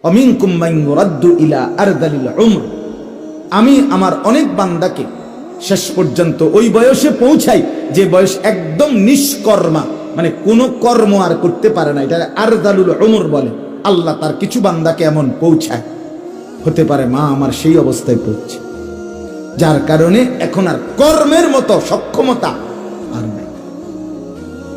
অমিনকুম মান ইউরাদ্দু ইলা আরদালিল উমর, আমি আমার অনেক বান্দাকে শেষ পর্যন্ত ওই বয়সে পৌঁছাই যে বয়স একদম নিষ্কর্মা, মানে কোনো কর্ম আর করতে পারে না, এটা আরদালুল উমর বলে। আল্লাহ তার কিছু বান্দাকে এমন পৌঁছায়, হতে পারে মা আমার সেই অবস্থায় পৌঁছে, যার কারণে এখন আর কর্মের মতো সক্ষমতা আর নাই।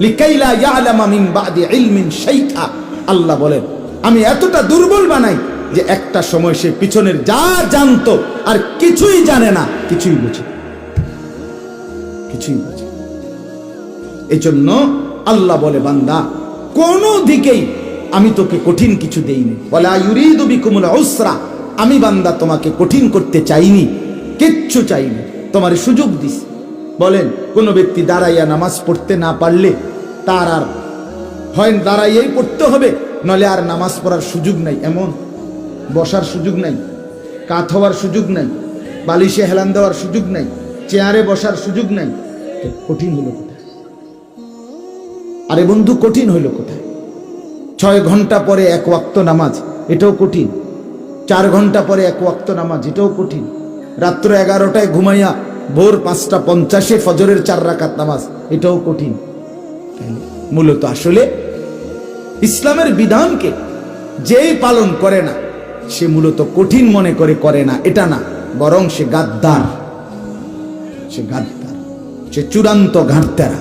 লিকাইলা ইয়ালামা মিন বাদি ইলমিন শাইআ, আল্লাহ বলেন আমি এতটা দুর্বল বানাই যে একটা সময় সে পিছনের যা জানতো আর কিছুই জানে না, কিছুই বুঝে, কিছুই বুঝে। এই জন্য আল্লাহ বলে বান্দা কোন দিকেই আমি তোকে কঠিন কিছু দেইনি, ওয়ালা ইউরিদু বিকুমুল উসরা, আমি বান্দা তোমাকে কঠিন করতে চাইনি, কিচ্ছু চাইনি, তোমার সুযোগ দিস। বলেন কোন ব্যক্তি দাঁড়াইয়া নামাজ পড়তে না পারলে তার আর হয় দাঁড়াইয়াই পড়তে হবে, নলে আর নামাজ পড়ার সুযোগ নাই, এমন বসার সুযোগ নাই, কাত হওয়ার সুযোগ নাই, বালিশে হেলান দেওয়ার সুযোগ নাই, চেয়ারে বসার সুযোগ নাই। কঠিন হলো কোথায়? আরে বন্ধু কঠিন হইল কোথায়? 6 ঘন্টা পরে 1 ওয়াক্ত নামাজ, এটাও কঠিন। 4 ঘন্টা পরে 1 ওয়াক্ত নামাজ, এটাও কঠিন। রাত্র 11টায় ঘুমাইয়া ভোর 5:50 ফজরের 4 রাকাত নামাজ, এটাও কঠিন। মূলত আসলে ইসলামের বিধানকে যেই পালন করে না সে মূলত কঠিন মনে করে না, এটা না, বরং সে গাদ্দার, সে চূড়ান্ত ঘাটতেরা।